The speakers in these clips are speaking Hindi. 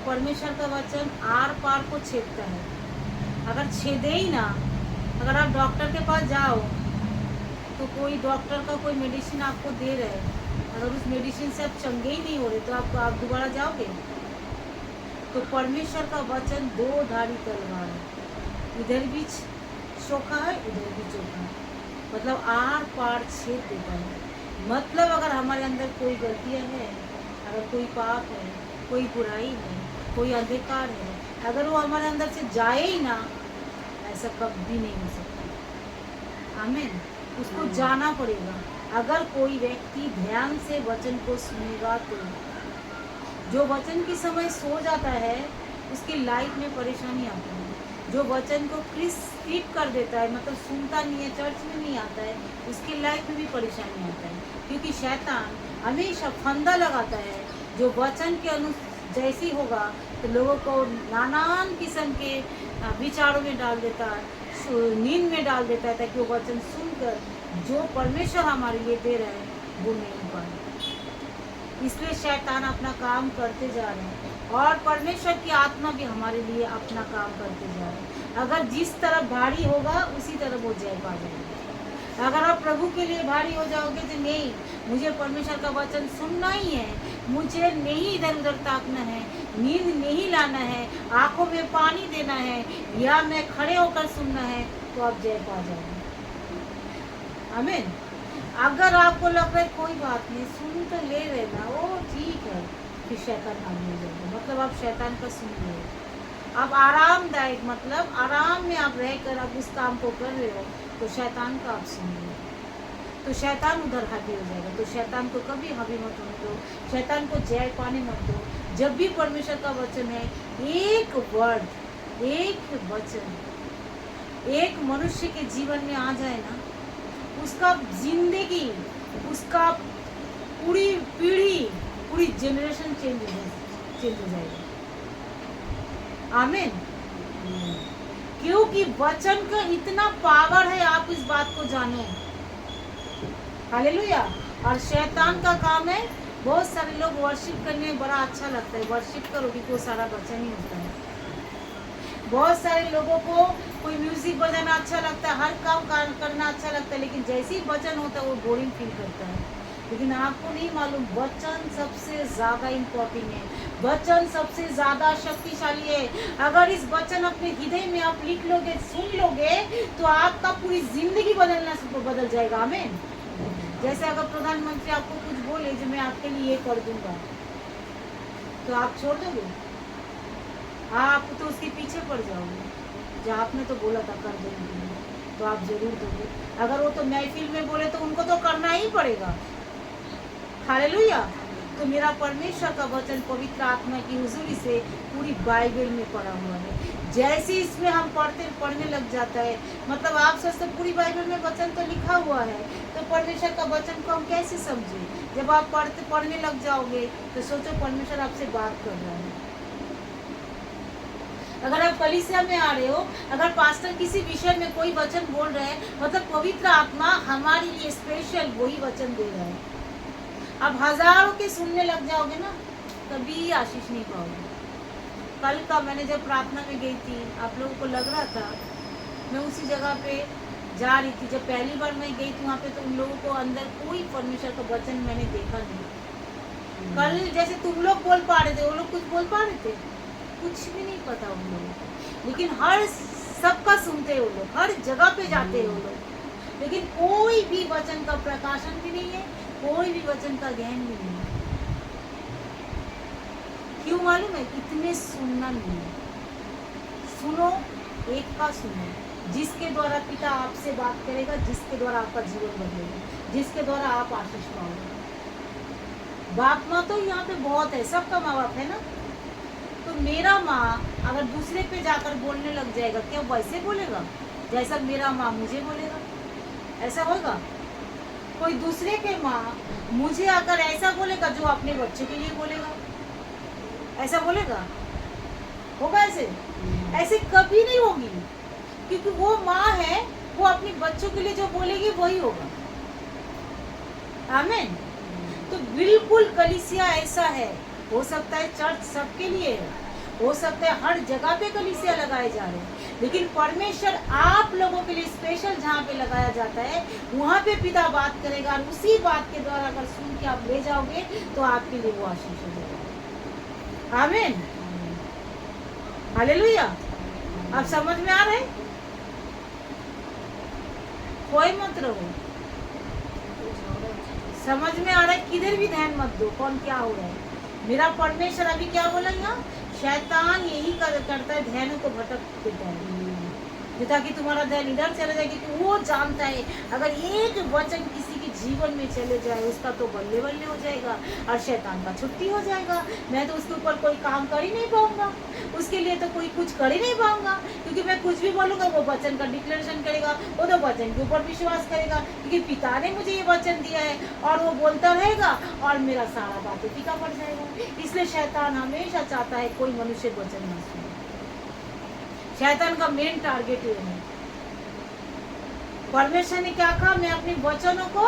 परमेश्वर का वचन आर पार को छेदता है। अगर छेदे ही ना, अगर आप डॉक्टर के पास जाओ तो कोई डॉक्टर का कोई मेडिसिन आपको दे रहे हैं, अगर उस मेडिसिन से आप चंगे ही नहीं हो रहे तो आप दोबारा जाओगे? तो परमेश्वर का वचन दो धारी तलवार है, इधर भी चोखा है, इधर भी चोखा है, मतलब आर पार छेद देता है। मतलब अगर हमारे अंदर कोई गलतियां है, अगर कोई पाप है, कोई बुराई है, कोई अंधकार है, अगर वो हमारे अंदर से जाए ही ना, ऐसा कभी नहीं हो सकता। आमीन। उसको जाना पड़ेगा। अगर कोई व्यक्ति ध्यान से वचन को सुनेगा तो जो वचन के समय सो जाता है उसकी लाइफ में परेशानी आती है। जो वचन को स्किप कर देता है, मतलब सुनता नहीं है, चर्च में नहीं आता है, उसकी लाइफ में भी परेशानी आता है। क्योंकि शैतान हमेशा फंदा लगाता है, जो वचन के जैसी होगा तो लोगों को नानान किस्म के विचारों में डाल देता है, नींद में डाल देता है, ताकि वो वचन सुनकर जो परमेश्वर हमारे लिए दे रहे हैं वो नहीं पाए। इसलिए शैतान अपना काम करते जा रहे हैं और परमेश्वर की आत्मा भी हमारे लिए अपना काम करते जा रहे हैं। अगर जिस तरफ भारी होगा उसी तरफ वो जय पा जाएगा। अगर आप प्रभु के लिए भारी हो जाओगे तो नहीं, मुझे परमेश्वर का वचन सुनना ही है, मुझे नहीं इधर उधर ताकना है, नींद नहीं लाना है, आंखों में पानी देना है, या मैं खड़े होकर सुनना है, तो आप जय पा जाओगे। आमीन। अगर आपको लग रहा है कोई बात नहीं, सुन तो ले रहे ना, वो ठीक है, फिर शैतान आगे हो जाएगा, मतलब आप शैतान का सुन रहे हो। अब आरामदायक, मतलब आराम में आप रहकर आप उस काम को कर रहे हो, तो शैतान का आप सुन रहे हो, तो शैतान उधर हावी हो जाएगा। तो शैतान को कभी हावी मत होने दो, शैतान को जय पाने मत दो। जब भी परमेश्वर का वचन है, एक वर्ड, एक वचन एक मनुष्य के जीवन में आ जाए ना, उसका जिंदगी, उसका पूरी पीढ़ी, पूरी जनरेशन चेंज हो जाएगा। आमीन। क्योंकि वचन का इतना पावर है, आप इस बात को जानो। हालेलुया। और शैतान का काम है, बहुत सारे लोग वर्शिप करने में बड़ा अच्छा लगता है, वर्शिप करो कि वो सारा वचन ही होता है। बहुत सारे लोगों को कोई म्यूजिक बजाना अच्छा लगता है, हर काम करना अच्छा लगता है, लेकिन जैसे ही वचन होता है वो बोरिंग फील करता है। लेकिन आपको नहीं मालूम, वचन सबसे ज़्यादा इम्पोर्टेंट है, वचन सबसे ज़्यादा शक्तिशाली है। अगर इस वचन अपने हृदय में आप लिख लोगे, सुन लोगे, तो आपका पूरी जिंदगी बदल जाएगा। आमीन। जैसे अगर प्रधानमंत्री आपको कुछ बोले, जो मैं आपके लिए ये कर दूंगा, तो आप छोड़ दोगे? आप तो उसके पीछे पड़ जाओगे, जो आपने तो बोला था कर देंगे, तो आप जरूर दोगे। अगर वो तो महफिल में बोले तो उनको तो करना ही पड़ेगा। हालेलुया। तो मेरा परमेश्वर का वचन पवित्र आत्मा की हुजूरी से पूरी बाइबल में पढ़ा हुआ है। जैसे इसमें हम पढ़ने लग जाता है, मतलब आप सोचते पूरी बाइबल में वचन तो लिखा हुआ है, तो परमेश्वर का वचन को हम कैसे समझे? जब आप पढ़ने लग जाओगे तो सोचो परमेश्वर आपसे बात कर रहा है। अगर आप कलीसिया में आ रहे हो, अगर पास्टर किसी विषय में कोई वचन बोल रहे हैं, मतलब पवित्र आत्मा हमारे लिए स्पेशल वही वचन दे रहा है। अब हजारों के सुनने लग जाओगे ना, कभी आशीष नहीं पाओगे। कल का मैंने जब प्रार्थना में गई थी, आप लोगों को लग रहा था मैं उसी जगह पे जा रही थी। जब पहली बार मैं गई थी वहाँ पे, तो उन लोगों को अंदर कोई परमेश्वर का वचन मैंने देखा नहीं। कल जैसे तुम लोग बोल पा रहे थे, वो लोग कुछ बोल पा रहे थे, कुछ भी नहीं पता उन लोगों को, लेकिन हर सबका सुनते हैं वो लोग, हर जगह पे जाते हैं वो लोग, लेकिन कोई भी वचन का प्रकाशन भी नहीं है, कोई भी वचन का ज्ञान भी नहीं है। क्यों मालूम है? इतने सुनना नहीं है। सुनो, एक का सुनो, जिसके द्वारा पिता आपसे बात करेगा, जिसके द्वारा आपका जीवन बदलेगा, जिसके द्वारा आप आशीष पाओगे। बाप माँ तो यहाँ पे बहुत है, सबका माँ बाप है ना। तो मेरा माँ अगर दूसरे पे जाकर बोलने लग जाएगा, क्या वैसे बोलेगा जैसा मेरा माँ मुझे बोलेगा? ऐसा होगा? कोई दूसरे के माँ मुझे अगर ऐसा बोलेगा जो अपने बच्चे के लिए बोलेगा, ऐसा बोलेगा? होगा ऐसे? ऐसे कभी नहीं होगी, क्योंकि वो माँ है, वो अपने बच्चों के लिए जो बोलेगी वही होगा। आमीन। तो बिल्कुल कलीसिया ऐसा है। हो सकता है चर्च सबके लिए है, हो सकता है हर जगह पे कलीसिया लगाए जा रहे हैं, लेकिन परमेश्वर आप लोगों के लिए स्पेशल जहाँ पे लगाया जाता है वहाँ पे पिता बात करेगा, और उसी बात के द्वारा अगर सुन के आप ले जाओगे तो आपके लिए वो आशीष हो जाएगा। आमीन, हालेलुया। अब समझ में आ रहे? कोई मत रहो, समझ में आ रहा है? किधर भी ध्यान मत दो कौन क्या हो रहा है। मेरा परमेश्वर अभी क्या बोला यहाँ, शैतान यही करता है, ध्यान को भटक देता है ताकि तुम्हारा ध्यान इधर चला जाए, क्योंकि वो जानता है अगर एक वचन किसी के जीवन में चले जाए उसका तो बल्ले बल्ले हो जाएगा और शैतान का छुट्टी हो जाएगा। मैं तो उसके ऊपर कोई काम कर ही नहीं पाऊंगा, उसके लिए तो कोई कुछ कर ही नहीं पाऊंगा, क्योंकि मैं कुछ भी बोलूंगा वो वचन का डिक्लेरेशन करेगा, वो तो वचन के ऊपर विश्वास करेगा, क्योंकि पिता ने मुझे ये वचन दिया है और वो बोलता रहेगा और मेरा सारा बातें फीका पड़ जाएगा। इसलिए शैतान हमेशा चाहता है कोई मनुष्य वचन न सुने। शैतान का मेन टारगेट ये है। परमेश्वर ने क्या कहा, मैं अपने वचनों को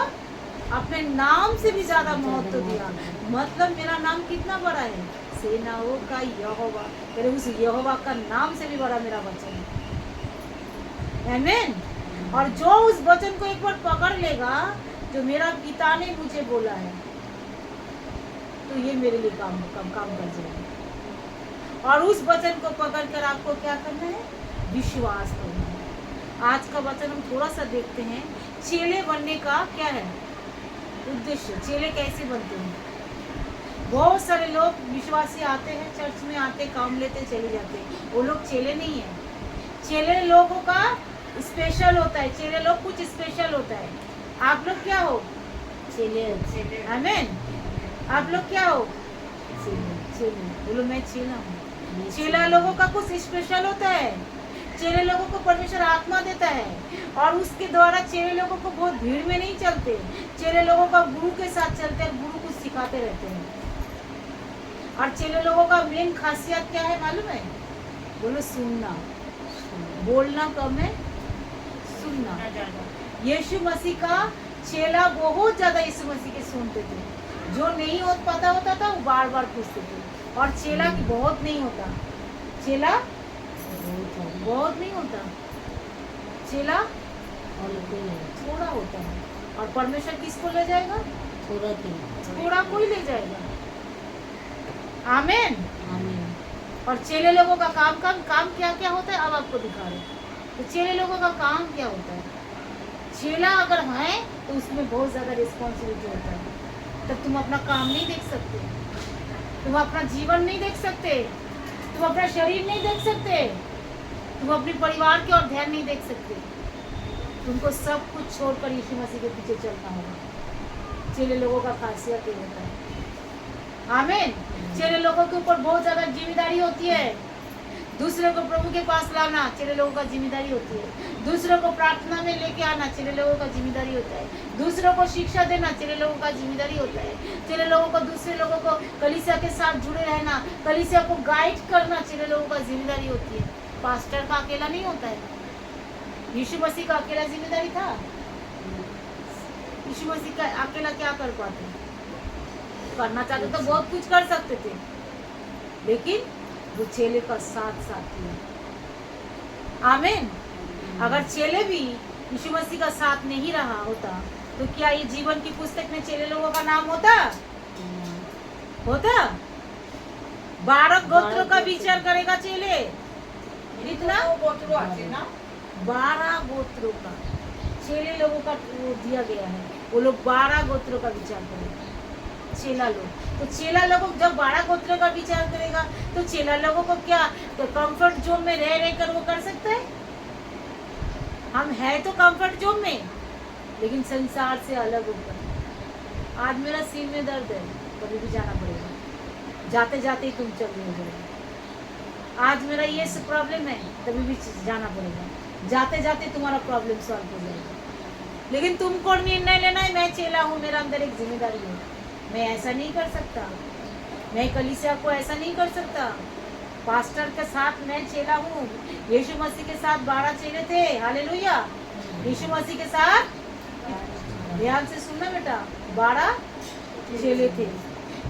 अपने नाम से भी ज्यादा महत्व दिया। मतलब मेरा नाम कितना बड़ा है, सेनाओं का यहोवा, तेरे उस यहोवा का नाम से भी बड़ा मेरा वचन है। आमीन। और जो उस वचन को एक बार पकड़ लेगा, जो मेरा पिता ने मुझे बोला है, तो ये मेरे लिए काम कर जाएगा। और उस वचन को पकड़कर आपको क्या करना है, विश्वास करना है। आज का वचन हम थोड़ा सा देखते हैं। चेले बनने का क्या है उद्देश्य, चेले कैसे बनते हैं। बहुत सारे लोग विश्वासी आते हैं, चर्च में आते, काम लेते, चले जाते हैं, वो लोग चेले नहीं है। चेले लोगों का स्पेशल होता है, चेले लोग कुछ स्पेशल होता है। आप लोग क्या हो, चेले। आमीन। आप लोग क्या हो, चेले। बोलो मैं चेला हूँ। चेला लोगों का कुछ स्पेशल होता है। चेले लोगों को परमेश्वर आत्मा देता है और उसके द्वारा चेले लोगों को बहुत भीड़ में नहीं चलते, चेले लोगों का गुरु के साथ चलते हैं, गुरु कुछ सिखाते रहते हैं। और चेले लोगों का मेन खासियत क्या है मालूम है, बोलो सुनना। बोलना कम है, सुनना। यीशु मसीह का चेला बहुत ज्यादा यीशु मसीह के सुनते थे, जो नहीं पता होता था वो बार बार पूछते थे। और चेला की बहुत नहीं होता, चेला बहुत नहीं होता, चेला थोड़ा होता है। और परमेश्वर किसको ले जाएगा, थोड़ा कोई ले जाएगा। आमीन। और चेले लोगों का काम क्या क्या होता है, अब आपको दिखा रहे। तो चेले लोगों का काम क्या होता है, चेला अगर है तो उसमें बहुत ज्यादा रिस्पॉन्सिबिलिटी होता है। तब तुम अपना काम नहीं देख सकते, तुम अपना जीवन नहीं देख सकते, तुम अपना शरीर नहीं देख सकते, तुम अपने परिवार की ओर ध्यान नहीं देख सकते। तुमको सब कुछ छोड़कर यीशु मसीह के पीछे चलना होगा। चेले लोगों का खासियत ये होता है। आमीन। चेले लोगों के ऊपर बहुत ज्यादा जिम्मेदारी होती है। दूसरे को प्रभु के पास लाना चेले लोगों का जिम्मेदारी होती है। दूसरों को प्रार्थना में लेके आना चेले लोगों का जिम्मेदारी होता है। दूसरों को शिक्षा देना चेले लोगों का जिम्मेदारी होता है। चेले लोगों को दूसरे लोगों को कलीसिया के साथ जुड़े रहना, कलीसिया को गाइड करना चेले लोगों का जिम्मेदारी होती है। पास्टर का अकेला नहीं होता है। यीशु मसीह का अकेला जिम्मेदारी था? यीशु मसीह का अकेला क्या कर पाते? करना चाहते तो बहुत कुछ कर सकते थे, लेकिन वो चेले का साथ किया। आमीन। अगर चेले भी यीशु मसीह का साथ नहीं रहा होता तो क्या ये जीवन की पुस्तक में चेले लोगों का नाम होता? 12 गोत्रों का विचार करेगा चेले। कितना? 12 गोत्रों का चेले लोगों का वो दिया गया है। वो लोग 12 गोत्रों का विचार करेगा चेला लोग। तो चेला लोगों जब 12 गोत्रों का विचार करेगा तो चेला लोगों को क्या तो कंफर्ट जोन में रह कर वो कर सकता है? हम है तो कंफर्ट जोन में, लेकिन संसार से अलग होकर। आज मेरा सिर में दर्द है, कभी भी जाना पड़ेगा, जाते जाते ही तुम चल रहे हो। आज मेरा ये प्रॉब्लम है, कभी भी जाना पड़ेगा, जाते जाते तुम्हारा प्रॉब्लम सॉल्व हो जाएगा। लेकिन तुमको निर्णय लेना है, मैं चेला हूँ, मेरा अंदर एक जिम्मेदारी है, मैं ऐसा नहीं कर सकता, मैं कलीसिया को ऐसा नहीं कर सकता। पास्टर के साथ मैं चेला हूँ। यीशु मसीह के साथ 12 चेले थे। हालेलुया। यीशु मसीह के साथ ध्यान से सुनना बेटा, 12 चेले थे।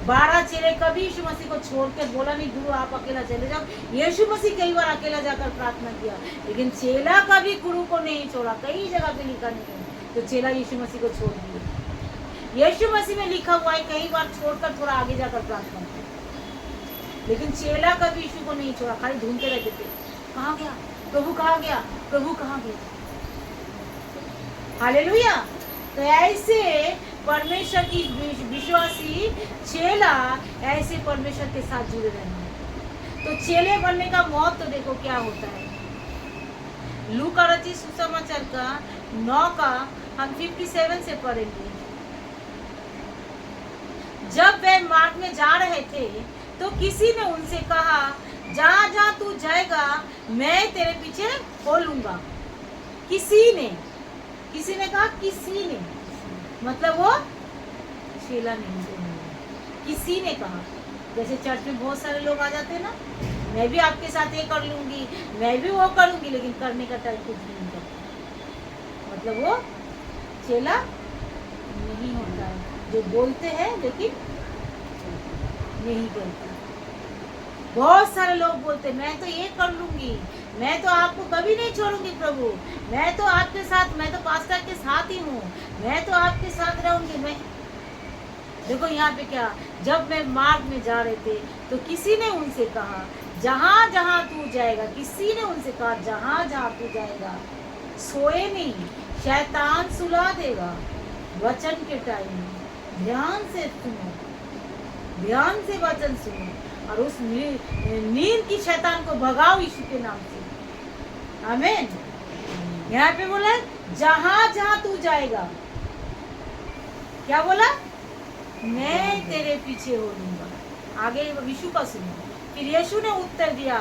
12 चेले कभी यीशु मसीह को छोड़कर बोला नहीं गुरु आप अकेला चले जाओ। यीशु मसीह कई बार अकेला जाकर प्रार्थना किया, लेकिन चेला कभी गुरु को नहीं छोड़ा। कई जगह पे लिखा नहीं है तो चेला यीशु मसीह को छोड़ दिया। यीशु मसीह में लिखा हुआ है कई बार छोड़कर थोड़ा आगे जाकर प्रार्थना किया, लेकिन चेला कभी यीशु को नहीं छोड़ा, खाली ढूंढते रहते थे कहाँ गया प्रभु, कहाँ गया प्रभु, कहाँ गया। हालेलुया। तो ऐसे परमेश्वर की विश्वासी चेला ऐसे परमेश्वर के साथ जुड़े रहना है। तो चेले बनने का मौत तो देखो क्या होता है। लूका रचित सुसमाचार का 9 का हम 57 से पढ़ेंगे। जब वे मार्ग में जा रहे थे तो किसी ने उनसे कहा जहाँ जहाँ तू जाएगा मैं तेरे पीछे हो लूंगा। किसी ने कहा, किसी ने मतलब वो चेला नहीं थे, किसी ने कहा। जैसे चर्च में बहुत सारे लोग आ जाते हैं ना, मैं भी आपके साथ ये कर लूंगी, मैं भी वो करूंगी, लेकिन करने का टाइम कुछ नहीं करता। मतलब वो चेला नहीं होता है, जो बोलते हैं लेकिन नहीं करते। बहुत सारे लोग बोलते मैं तो ये कर लूंगी, मैं तो आपको कभी नहीं छोड़ूंगी प्रभु, मैं तो आपके साथ, मैं तो पास्टर के साथ ही हूँ, मैं तो आपके साथ रहूंगी। मैं देखो यहाँ पे क्या, जब मैं मार्ग में जा रहे थे तो किसी ने उनसे कहा जहाँ जहाँ तू जाएगा, किसी ने उनसे कहा जहाँ जहाँ तू जाएगा सोए नहीं, शैतान सुला देगा। वचन के टाइम में ध्यान से सुनो, ध्यान से वचन सुनो और उस नींद की शैतान को भगाओ यीशु के नाम से। आमीन। यहाँ पे बोला जहाँ जहाँ तू जाएगा, क्या बोला, मैं तेरे पीछे हो लूंगा। आगे यीशु का सुनो। फिर यीशु ने उत्तर दिया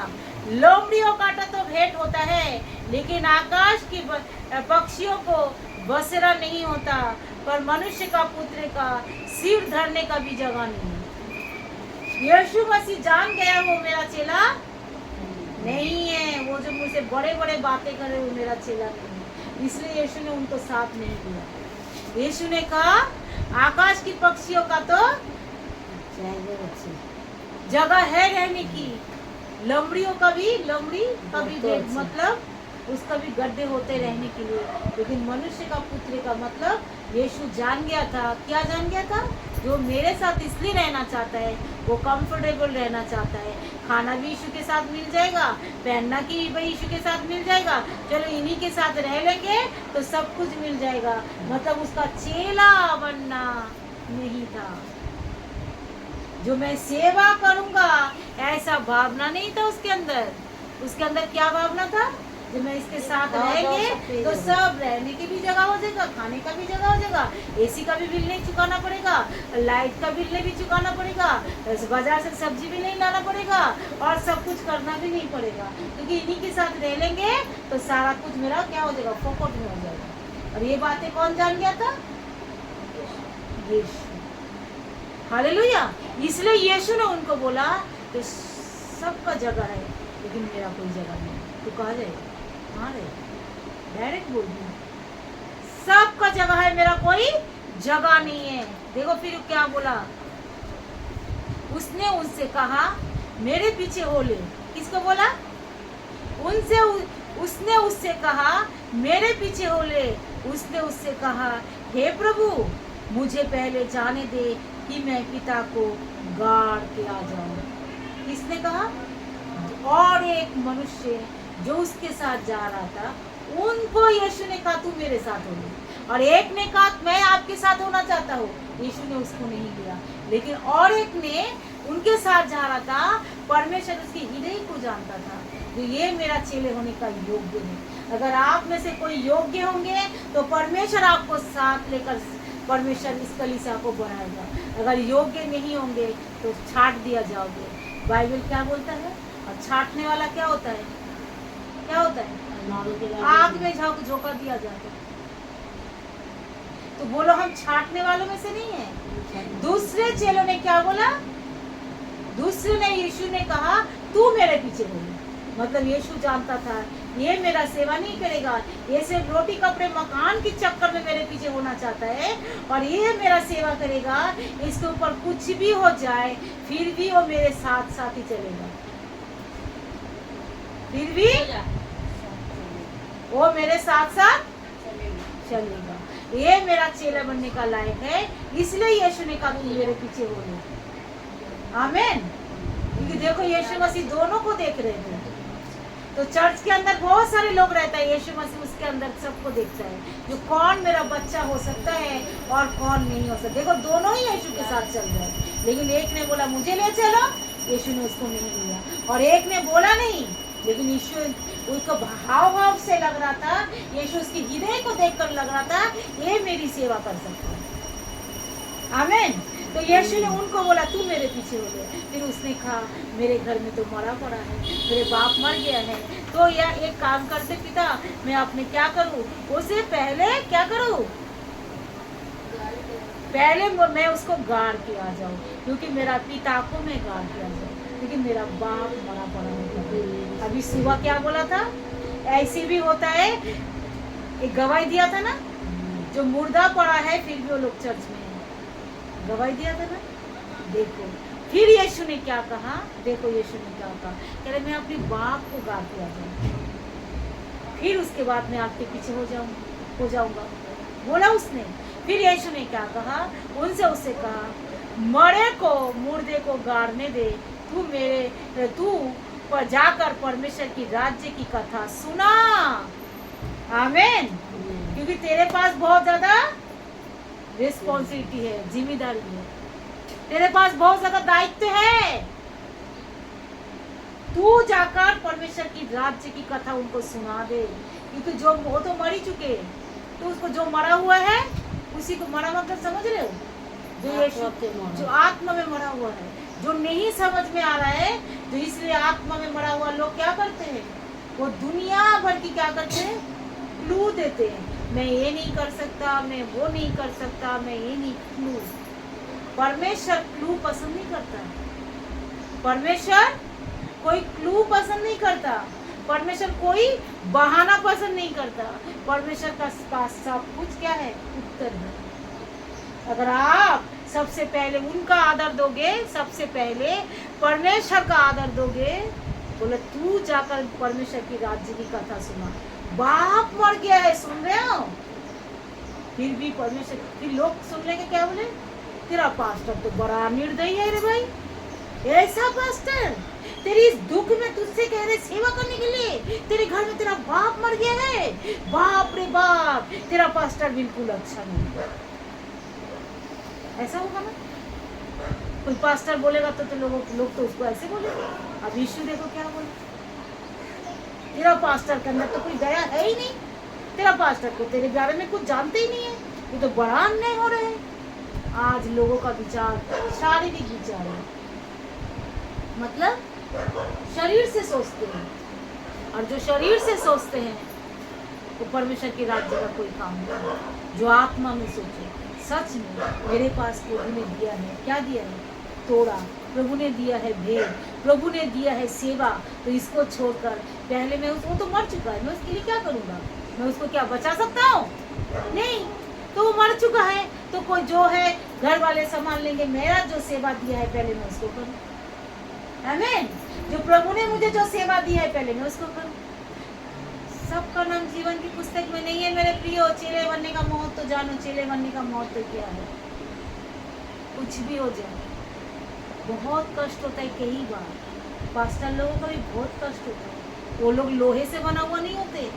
लोमड़ियों काटा तो भेंट होता है, लेकिन आकाश की पक्षियों को बसेरा नहीं होता, पर मनुष्य का पुत्र का सिर धरने का भी जगह नहीं है। यीशु मसीह जान गया वो मेरा चेला नहीं है, वो जो मुझसे बड़े बड़े बातें करे वो मेरा चेला नहीं है, इसलिए यीशु ने उनको साथ नहीं दिया। यीशु ने कहा आकाश की पक्षियों का तो जगह है रहने की, लोमड़ियों का भी मतलब उसका भी गड्ढे होते रहने के लिए, लेकिन मनुष्य का पुत्र का मतलब यीशु जान गया था। क्या जान गया था, जो मेरे साथ इसलिए रहना चाहता है, वो कंफर्टेबल रहना चाहता है, खाना भी यीशु के साथ मिल जाएगा, पहनना की भी यीशु के साथ मिल जाएगा, चलो इन्हीं के साथ रह लेंगे तो सब कुछ मिल जाएगा। मतलब उसका चेला बनना नहीं था, जो मैं सेवा करूंगा ऐसा भावना नहीं था उसके अंदर। उसके अंदर क्या भावना था, जब मैं इसके साथ रहेंगे तो सब रहने की भी जगह हो जाएगा, खाने का भी जगह हो जाएगा, एसी का भी बिल नहीं चुकाना पड़ेगा, लाइट का बिल नहीं चुकाना पड़ेगा, बाजार से सब्जी भी नहीं लाना पड़ेगा और सब कुछ करना भी नहीं पड़ेगा, क्योंकि इन्हीं के साथ रह लेंगे तो सारा कुछ मेरा क्या हो जाएगा, फोकट में हो जाएगा। और ये बातें कौन जान गया था, यीशु। हालेलुया। इसलिए यीशु ने उनको बोला कि सबका जगह है लेकिन मेरा कोई जगह नहीं है। तो कहा जाएगा कहाँ रहे, डायरेक्ट बोल दिया सबका जगह है, मेरा कोई जगह नहीं है। देखो फिर क्या बोला, उसने उनसे कहा मेरे पीछे हो ले। किसको बोला, उसने उससे कहा मेरे पीछे हो ले। उसने उससे कहा हे प्रभु मुझे पहले जाने दे कि मैं पिता को गाड़ के आ जाऊं। किसने कहा, और एक मनुष्य जो उसके साथ जा रहा था उनको यीशु ने कहा तू मेरे साथ हो ले, और एक ने कहा मैं आपके साथ होना चाहता हूँ, यीशु ने उसको नहीं लिया। लेकिन और एक ने उनके साथ जा रहा था, परमेश्वर उसके हृदय को जानता था, तो ये मेरा चेले होने का योग्य है। अगर आप में से कोई योग्य होंगे तो परमेश्वर आपको साथ लेकर परमेश्वर इस कलीसिया को बढ़ाएगा। अगर योग्य नहीं होंगे तो छाट दिया जाओगे। बाइबल क्या बोलता है, और छाटने वाला क्या होता है, क्या होता है, आग में झोंका दिया जाता है। तो बोलो हम छाटने वालों में से नहीं है। दूसरे चेलों ने क्या बोला, दूसरे ने यीशु ने कहा तू मेरे पीछे हो। मतलब यीशु जानता था ये मेरा सेवा नहीं करेगा, ये सिर्फ रोटी कपड़े मकान के चक्कर में मेरे पीछे होना चाहता है, और ये मेरा सेवा करेगा, इसके ऊपर कुछ भी हो जाए फिर भी वो मेरे साथ साथ ही चलेगा, फिर भी वो मेरे साथ साथ चलेगा। ये मेरा चेला बनने का लायक है, इसलिए यीशु ने कहा तुम मेरे पीछे हो लो। आमीन। क्योंकि देखो यीशु मसीह दोनों को देख रहे थे। तो चर्च के अंदर बहुत सारे लोग रहता है, यीशु मसीह उसके अंदर सबको देखता है, जो कौन मेरा बच्चा हो सकता है और कौन नहीं हो सकता। देखो दोनों ही यीशु के साथ चल रहे हैं, लेकिन एक ने बोला मुझे ले चलो, यीशु ने उसको नहीं लिया, और एक ने बोला नहीं, लेकिन यीशु उसको हाव भाव से लग रहा था, यीशु उसकी हृदय को देखकर लग रहा था ये मेरी सेवा कर सकता है। आमीन। तो यीशु ने उनको बोला तू मेरे पीछे हो गए। फिर उसने कहा मेरे घर में तो मरा पड़ा है, मेरे बाप मर गया है, तो यह एक काम करते पिता, मैं अपने क्या करूं, उसे पहले क्या करूं, पहले मैं उसको गाड़ के आ जाऊं, क्योंकि मेरा पिता को मैं गाड़ के आ जाऊं, क्योंकि मेरा बाप मरा पड़ा है। अभी सुबह क्या बोला था, ऐसे भी होता है, एक गवाही दिया था ना, जो मुर्दा पड़ा है फिर भी वो लोग चर्च में है, गवाही दिया था ना। देखो फिर यीशु ने क्या कहा, देखो यीशु ने क्या कहा, कह रहे मैं अपने बाप को गाड़ के आ जाऊंगा, फिर उसके बाद मैं आपके पीछे हो जाऊंगा, बोला उसने। फिर यीशु ने क्या कहा, उनसे उससे कहा मरे को मुर्दे को गाड़ने दे, तू पर जाकर परमेश्वर की राज्य की कथा सुना। आमीन। क्योंकि तेरे पास बहुत ज्यादा रिस्पॉन्सिबिलिटी है, जिम्मेदारी है, तेरे पास बहुत ज्यादा दायित्व है। तू जाकर परमेश्वर की राज्य की कथा उनको सुना दे, क्योंकि जो वो तो मर ही चुके, तो उसको जो मरा हुआ है उसी को मरा मतलब समझ रहे हो, जो यीशु जो आत्मा में मरा हुआ है, जो नहीं समझ में आ रहा है, तो इसलिए आत्मा में मरा हुआ लोग क्या करते हैं, वो दुनिया भर की क्या करते हैं, क्लू देते हैं, मैं ये नहीं कर सकता, मैं वो नहीं कर सकता, मैं ये नहीं, क्लू। परमेश्वर क्लू पसंद नहीं करता, परमेश्वर कोई क्लू पसंद नहीं करता, परमेश्वर कोई बहाना पसंद नहीं करता, परमेश्वर का पास सब कुछ क्या है, उत्तर है। अगर आप सबसे पहले उनका आदर दोगे, सबसे पहले परमेश्वर का आदर दोगे, बोले तू जाकर परमेश्वर की राज्य की कथा सुना, बाप मर गया है, सुन रहे हो, फिर भी परमेश्वर, फिर लोग सुन लेंगे क्या बोले, तेरा पास्टर तो बड़ा निर्दयी है रे भाई, ऐसा पास्टर तेरी इस दुख में तुझसे कह रहे सेवा करने के लिए, तेरे घर में तेरा बाप मर गया है, बाप रे बाप, तेरा पास्टर बिल्कुल अच्छा नहीं। ऐसा होगा ना, कोई पास्टर बोलेगा तो लोग तो उसको ऐसे बोलेंगे। अब यीशु देखो क्या बोले, तेरा पास्टर के अंदर तो कोई दया है ही नहीं, तेरा पास्टर को तेरे बारे में कुछ जानते ही नहीं है, ये तो बड़ा अन्याय हो रहा है। आज लोगों का विचार शारीरिक विचार है, मतलब शरीर से सोचते हैं, और जो शरीर से सोचते हैं वो परमेश्वर के राज्य का कोई काम नहीं। जो आत्मा में सोचे, सच में मेरे पास प्रभु ने दिया है, क्या दिया है, तोड़ा, प्रभु ने दिया है भेद, प्रभु ने दिया है सेवा, तो इसको छोड़कर पहले मैं वो तो मर चुका है, मैं उसके लिए क्या करूँगा, मैं उसको क्या बचा सकता हूँ, नहीं, तो वो मर चुका है, तो कोई जो है घर वाले संभाल लेंगे, मेरा जो सेवा दिया है पहले मैं उसको करूँ। आमीन। जो प्रभु ने मुझे जो सेवा दी है पहले मैं उसको करूँ। सबका नाम जीवन की पुस्तक में नहीं है मेरे प्रियो। चेले बनने का महत्व तो जानो, चेले बनने का महत्व तो क्या है, कुछ भी हो जाए बहुत कष्ट होता है, कई बार पास्टर लोगों का भी बहुत कष्ट होता है। वो लोग लोहे से बना हुआ नहीं होते,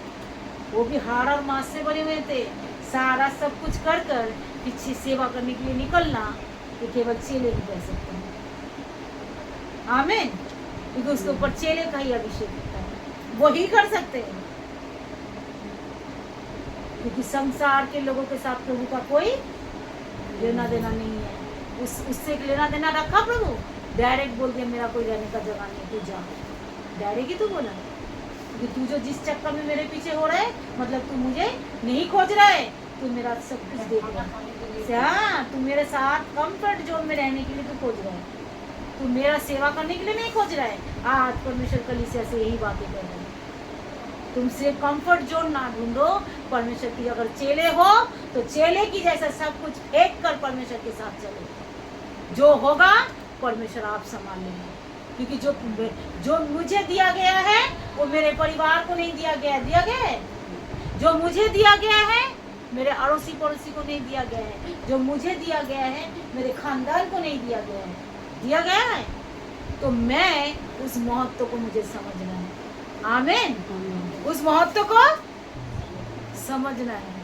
वो भी हाड़ और मांस से बने हुए थे। सारा सब कुछ कर कर पीछे सेवा करने के लिए निकलना, ये केवल चेले ही कर सकते हैं। आमीन। क्योंकि उसके ऊपर चेले का ही अभिषेक होता है, वो ही कर सकते हैं, क्योंकि संसार के लोगों के साथ प्रभु का कोई लेना देना नहीं है। उससे लेना देना रखा प्रभु, डायरेक्ट बोल दिया मेरा कोई रहने का जगह नहीं, तू जा, डायरेक्ट ही तू बोला, क्योंकि तू जो जिस चक्कर में मेरे पीछे हो रहा है, मतलब तू मुझे नहीं खोज रहा है, तू मेरा सब कुछ देख रहा है। हाँ, तू मेरे साथ कंफर्ट जोन में रहने के लिए तू खोज रहा है, तू मेरा सेवा करने के लिए नहीं खोज रहा है। आज परमेश्वर कलीसिया से यही बातें कर रहे हैं। तुम सिर्फ कंफर्ट जोन ना ढूंढो, परमेश्वर की अगर चेले हो तो चेले की जैसा सब कुछ फेंक कर परमेश्वर के साथ चलो। जो होगा परमेश्वर आप संभाल लेंगे, क्योंकि जो मुझे दिया गया है वो मेरे परिवार को नहीं दिया गया है। दिया गया है जो मुझे दिया गया है, मेरे अड़ोसी पड़ोसी को नहीं दिया गया है। जो मुझे दिया गया है, मेरे खानदान को नहीं दिया गया है। दिया गया है तो मैं उस महत्व को मुझे समझना है। आमीन। उस महत्व को समझना है।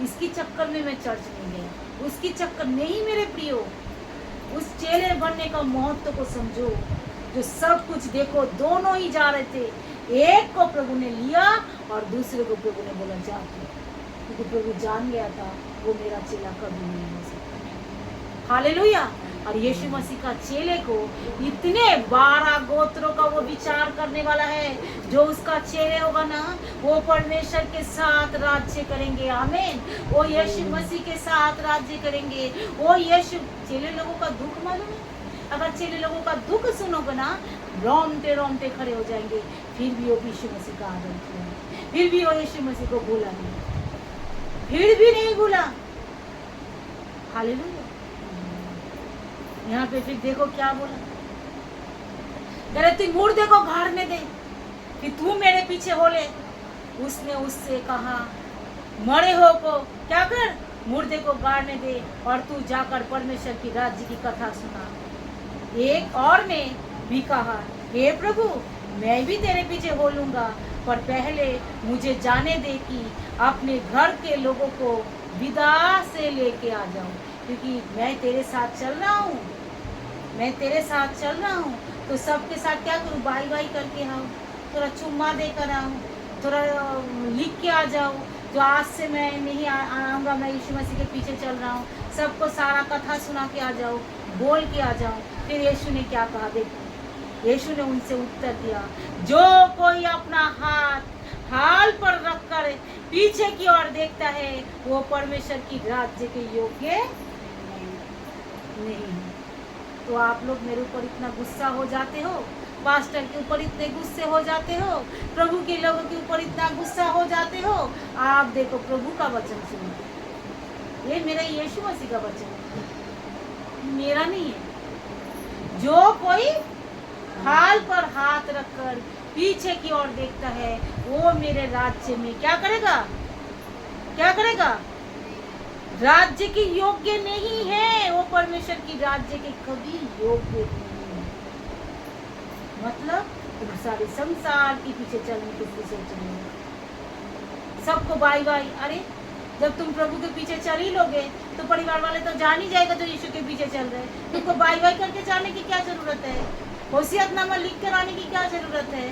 इसकी चक्कर में मैं चर्च नहीं गया, उसकी चक्कर नहीं मेरे प्रियो। उस चेले बनने का महत्व को समझो। जो सब कुछ देखो, दोनों ही जा रहे थे, एक को प्रभु ने लिया और दूसरे को प्रभु ने बोला जा, क्योंकि प्रभु जान गया था वो मेरा चेला कभी नहीं हो सकता। हालेलुया। और यीशु मसीह का चेले को इतने 12 गोत्रों का वो विचार करने वाला है। जो उसका चेले होगा ना, वो परमेश्वर के साथ राज्य करेंगे। आमीन। वो यीशु मसीह के साथ राज्य करेंगे। वो यीशु चेले लोगों का दुख मालूम है? अगर चेले लोगों का दुख सुनोगे ना, रोमटे रोमटे खड़े हो जाएंगे। फिर भी वो यीशु मसीह का आदर किया, फिर भी वो यीशु मसीह को भूला नहीं, फिर भी नहीं भूला। हालेलुया। यहाँ पे फिर देखो क्या बोला, कह रहे तू मुर्दे को गाड़ने दे कि तू मेरे पीछे हो ले। उसने उससे कहा मरे हो को क्या कर, मुर्दे को गाड़ने दे और तू जाकर परमेश्वर की राज्य की कथा सुना। एक और ने भी कहा हे प्रभु, मैं भी तेरे पीछे हो लूंगा, पर पहले मुझे जाने दे कि अपने घर के लोगों को विदा से लेके आ जाऊं, क्योंकि मैं तेरे साथ चल रहा हूँ। मैं तेरे साथ चल रहा हूँ तो सबके साथ क्या करूँ, बाई बाई करके आऊँ, थोड़ा चुम्मा देकर आऊँ, थोड़ा लिख के आ जाऊँ। जो आज से मैं नहीं आऊँगा, मैं यीशु मसीह के पीछे चल रहा हूँ, सबको सारा कथा सुना के आ जाऊँ, बोल के आ जाऊँ। फिर यीशु ने क्या कहा देखो, यीशु ने उनसे उत्तर दिया, जो कोई अपना हाथ हाल पर रखकर पीछे की ओर देखता है वो परमेश्वर की राज्य के योग्य नहीं है। तो आप लोग मेरे ऊपर इतना गुस्सा हो जाते हो, पास्टर के ऊपर इतने गुस्से हो जाते हो, प्रभु के लोगों के ऊपर इतना गुस्सा हो जाते हो। आप देखो प्रभु का वचन सुनो, ये मेरा यीशु मसीह का वचन है, मेरा नहीं है। जो कोई हाल पर हाथ रखकर पीछे की ओर देखता है वो मेरे राज्य में क्या करेगा, क्या करेगा, राज्य के योग्य नहीं है। वो परमेश्वर की राज्य के कभी योग्य नहीं है। मतलब तुम सारे संसार के पीछे चलने की सोच रहे हो, सबको बाई बाई। अरे जब तुम प्रभु के पीछे चल ही लोगे तो परिवार वाले तो जान ही जाएगा जो यीशु के पीछे चल रहे हैं। तुमको बाई बाई करके जाने की क्या जरूरत है, होशियातनामा लिख कर आने की क्या जरूरत है।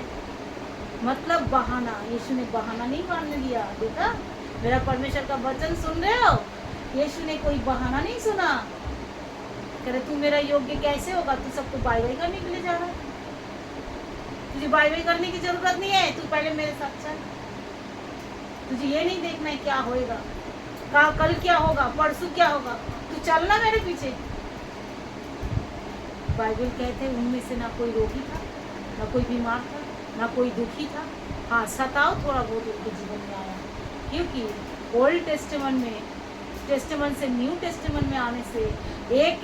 मतलब बहाना, यीशु ने बहाना नहीं मानने दिया। देखा, मेरा परमेश्वर का वचन सुन रहे हो, यीशु ने कोई बहाना नहीं सुना। कह रहे तू मेरा योग्य कैसे होगा, तू सबको बाई बाई करने के लिए जा रहा है, तुझे बाई बाई करने की जरूरत नहीं है। तू पहले मेरे साथ चल, तुझे ये नहीं देखना है क्या होएगा, कल क्या होगा, परसों क्या होगा, तू चलना मेरे पीछे। बाइबल कहते हैं उनमें से ना कोई रोगी था, ना कोई बीमार था, ना कोई दुखी था। हाँ, सताव थोड़ा बहुत उनके जीवन में आया, क्योंकि ओल्ड टेस्टामेंट में, टेस्टामेंट से न्यू टेस्टामेंट में आने से एक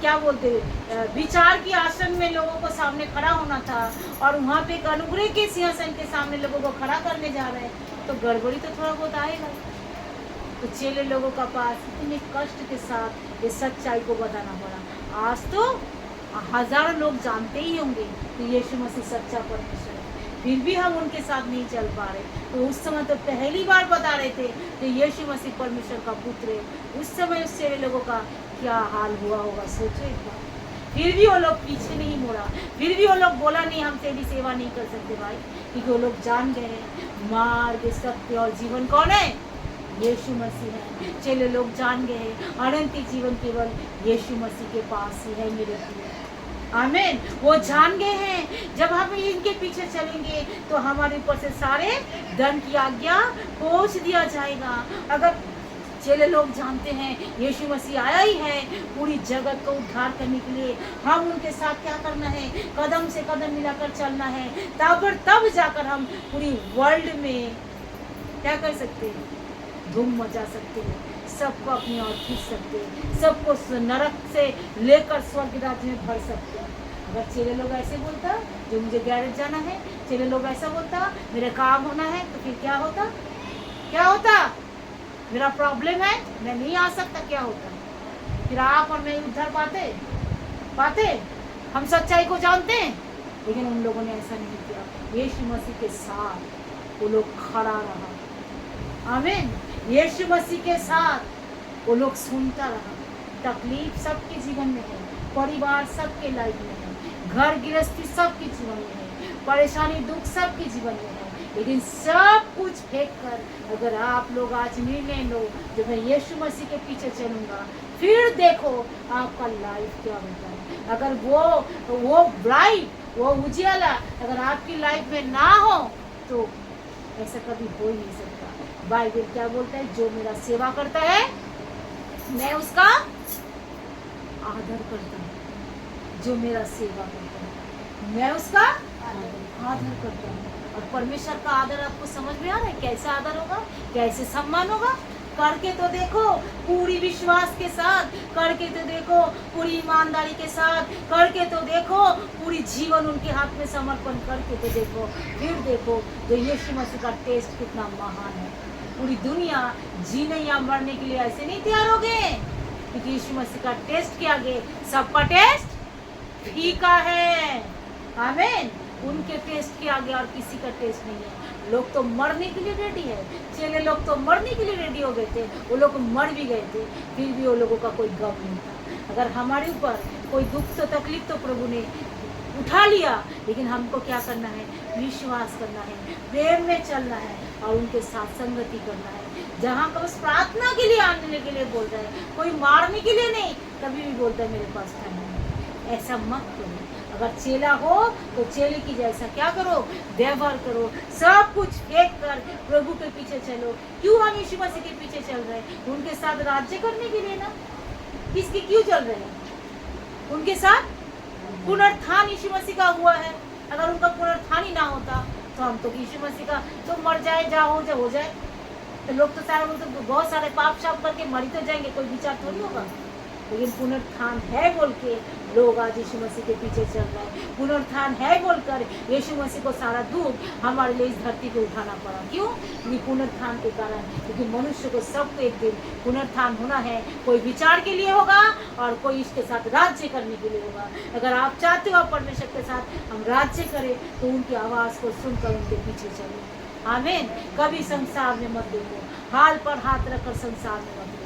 क्या बोलते विचार की आसन में लोगों को सामने खड़ा होना था, और वहाँ पे एक अनुग्रह के सिंहासन के सामने लोगों को खड़ा करने जा रहे हैं, तो गड़बड़ी तो थोड़ा बहुत आएगा। तो चेले लोगों का पास इतने कष्ट के साथ ये सच्चाई को बताना पड़ा। आज तो हजारों लोग जानते ही होंगे कि यीशु मसीह सच्चा परमेश्वर है, फिर भी हम उनके साथ नहीं चल पा रहे। तो उस समय तो पहली बार बता रहे थे कि यीशु मसीह परमेश्वर का पुत्र है। उस समय उस चेले लोगों का क्या हाल हुआ होगा, सोचो एक बार। फिर भी वो लोग पीछे नहीं मुड़ा, फिर भी वो लोग बोला नहीं हम तेरी सेवा नहीं कर सकते भाई, क्योंकि वो लोग जान गए हैं मार्ग, सत्य और जीवन कौन है, यीशु मसीह है। चेले लोग जान गए हैं अनंत जीवन केवल यीशु मसीह के पास ही है मेरे प्रिय। आमीन। वो जान गए हैं जब हम इनके पीछे चलेंगे तो हमारे ऊपर से सारे धन की आज्ञा पोंछ दिया जाएगा। अगर चेले लोग जानते हैं यीशु मसीह आया ही है पूरी जगत को उद्धार करने के लिए। हम उनके साथ क्या करना है, कदम से कदम मिलाकर चलना है, तब जाकर हम पूरी वर्ल्ड में क्या कर सकते हैं, धूम मचा सकते हैं, सबको अपनी ओर खींच सकते हैं, सबको नरक से लेकर स्वर्ग राज्य में भर सकते हैं। अगर चेले लोग ऐसे बोलता जो मुझे गैरेज जाना है, चेले लोग ऐसा बोलता मेरे काम होना है, तो फिर क्या होता, क्या होता, मेरा प्रॉब्लम है मैं नहीं आ सकता, क्या होता, फिर आप और मैं उद्धार पाते हम सच्चाई को जानते हैं। लेकिन उन लोगों ने ऐसा नहीं किया। यीशु मसीह के साथ वो लोग खड़ा रहा। आमीन। यीशु मसीह के साथ वो लोग सुनता रहा। तकलीफ सबके जीवन में है, परिवार सबके लाइफ में है, घर गृहस्थी सबके जीवन में है, परेशानी दुख सबके जीवन में है, लेकिन सब कुछ फेंक कर अगर आप लोग आज निर्णय लो जो मैं यीशु मसीह के पीछे चलूंगा, फिर देखो आपका लाइफ क्या होता है। अगर वो ब्राइट, वो उजियाला अगर आपकी लाइफ में ना हो तो ऐसा कभी हो ही नहीं सकता। बाइबल क्या बोलता है, जो मेरा सेवा करता है मैं उसका आदर करता हूँ, जो मेरा सेवा करता है मैं उसका आदर करता हूँ। और परमेश्वर का आदर आपको समझ में आ रहा है, कैसे आदर होगा, कैसे सम्मान होगा। करके तो देखो पूरी विश्वास के साथ, करके तो देखो पूरी ईमानदारी के साथ, करके तो देखो पूरी जीवन उनके हाथ में समर्पण करके तो देखो, फिर देखो जो यीशु मसीह का टेस्ट कितना महान है। पूरी दुनिया जीने या मरने के लिए ऐसे नहीं तैयार हो गए, क्योंकि यीशु मसीह का टेस्ट के आगे सबका टेस्ट फीका है। आमीन। उनके टेस्ट के आगे और किसी का टेस्ट नहीं है। लोग तो मरने के लिए रेडी है, चेले लोग तो मरने के लिए रेडी हो गए थे, वो लोग मर भी गए थे, फिर भी वो लोगों का कोई गम नहीं था। अगर हमारे ऊपर कोई दुख तो तकलीफ तो प्रभु ने उठा लिया, लेकिन हमको क्या करना है, विश्वास करना है, प्रेम में चलना है और उनके साथ संगति करना है। जहाँ का बस प्रार्थना के लिए आने के लिए बोल रहा है, कोई मारने के लिए नहीं। कभी भी बोलता है मेरे पास टाइम नहीं, ऐसा मत करो। अगर चेला हो तो चेले की जैसा क्या करो, व्यवहार करो, सब कुछ फेंक कर प्रभु के पीछे चलो। क्यों हम यीशु मसीह के पीछे चल रहे हैं? उनके साथ राज्य करने के लिए ना। किसके क्यों चल रहे हैं? उनके साथ पुनरुत्थान यीशु मसीह का हुआ है। अगर उनका पुनरुत्थान ही ना होता तो हम तो यीशु मसीह का तो मर जाए, जा हो जाए। तो लोग तो सारे तो बहुत सारे पाप शाप करके मर तो जाएंगे, कोई विचार थोड़ी होगा। लेकिन पुनरुत्थान है बोल के लोग आज यीशु मसीह के पीछे चल रहे हैं। पुनरुत्थान है बोलकर यीशु मसीह को सारा दुख हमारे लिए इस धरती पे उठाना पड़ा। क्यों? क्योंकि पुनरुत्थान के कारण, क्योंकि मनुष्य को सबको एक दिन पुनरुत्थान होना है। कोई विचार के लिए होगा और कोई इसके साथ राज्य करने के लिए होगा। अगर आप चाहते हो परमेश्वर के साथ हम राज्य करें तो उनकी आवाज़ को सुनकर उनके पीछे चलो। आमीन। कभी संसार में मत देखो, हाल पर हाथ रखकर संसार में मत देखो।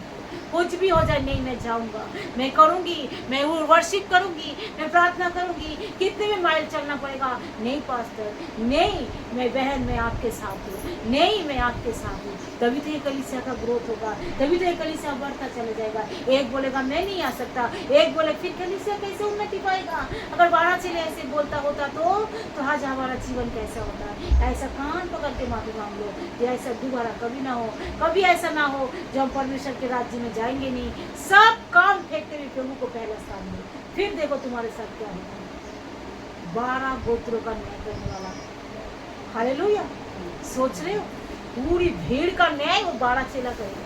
कुछ भी हो जाए, नहीं मैं जाऊंगा, मैं करूंगी, मैं वर्शिप करूंगी, मैं प्रार्थना करूंगी, कितने भी माइल चलना पड़ेगा। नहीं पास्टर, नहीं मैं बहन, मैं आपके साथ हूँ, नहीं मैं आपके साथ हूँ। तभी तो ये कलीसिया का ग्रोथ होगा, तभी तो ये कलीसिया बढ़ता चला जाएगा। एक बोलेगा मैं नहीं आ सकता, एक बोले, फिर कलीसिया कैसे उन्नति पाएगा? अगर 12 चेले ऐसे बोलता होता तो आज हमारा जीवन कैसा होता? ऐसा कान पकड़ के माफी मांग लो कि ऐसा दोबारा कभी ना हो, कभी ऐसा ना हो जो हम परमेश्वर के राज्य में जाएंगे नहीं। सब काम फेंकते हुए प्रभु को पहला स्थान दो, फिर देखो तुम्हारे साथ क्या होता है। 12 गोत्रों का न्याय करने वाला। हालेलुया। सोच रहे हो पूरी भीड़ का न्याय वो 12 चेला करेगा।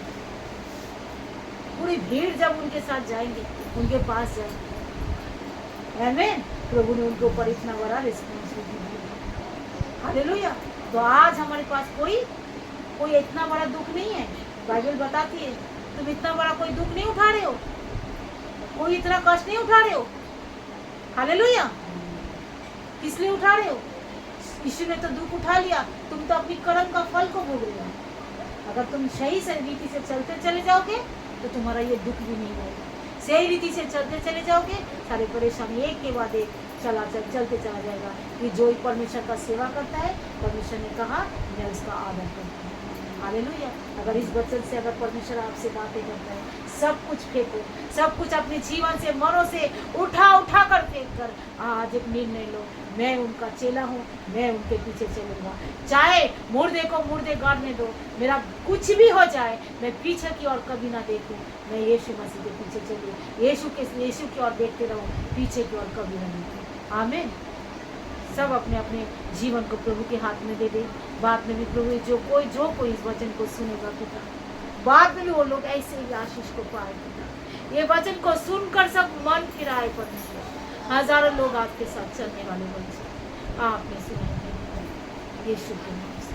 पूरी भीड़ जब उनके साथ जाएंगे, उनके पास जाएंगे, आमीन, प्रभु ने उनके ऊपर इतना बड़ा रिस्पॉन्सिबिलिटी दिया। हालेलुया। तो आज हमारे पास कोई इतना बड़ा दुख नहीं है। बाइबल बताती है तुम इतना बड़ा कोई दुख नहीं उठा रहे हो, कोई इतना कष्ट नहीं उठा रहे हो। हालेलुया। किस लिए उठा रहे हो? यीशु ने तो दुख उठा लिया, तुम तो अपनी कर्म का फल को भोग रहे हो। अगर तुम सही रीति से चलते चले जाओगे तो तुम्हारा ये दुख भी नहीं होगा। सही रीति से चलते चले जाओगे, सारे परेशानी एक के बाद एक चलते चला जाएगा। कि जो परमेश्वर का सेवा करता है, परमेश्वर ने कहा मैं उसका आदर करता हूँ। हालेलुया। अगर इस वचन से अगर परमेश्वर आपसे बातें करता है, सब कुछ फेंको, सब कुछ अपने जीवन से मनों से उठा उठा कर फेंक कर आज एक निर्णय लो, मैं उनका चेला हूँ, मैं उनके पीछे चलूंगा। चाहे मुर्दे को मुर्दे गाड़ने दो, मेरा कुछ भी हो जाए, मैं पीछे की ओर कभी ना देखूं, मैं यीशु मसीह के पीछे चलूँ, यीशु की ओर देखते रहूं, पीछे की ओर कभी ना देखूं। आमीन। सब अपने अपने जीवन को प्रभु के हाथ में दे दे। बाद में भी प्रभु जो कोई इस वचन को सुनेगा पिता, बाद में भी वो लोग ऐसे ही आशीष को पाए पिता। ये वचन को सुनकर सब मन फिराए परमेश्वर, हजारों लोग आपके साथ चलने वाले बन जाए। आपने सुना यीशु के नाम से।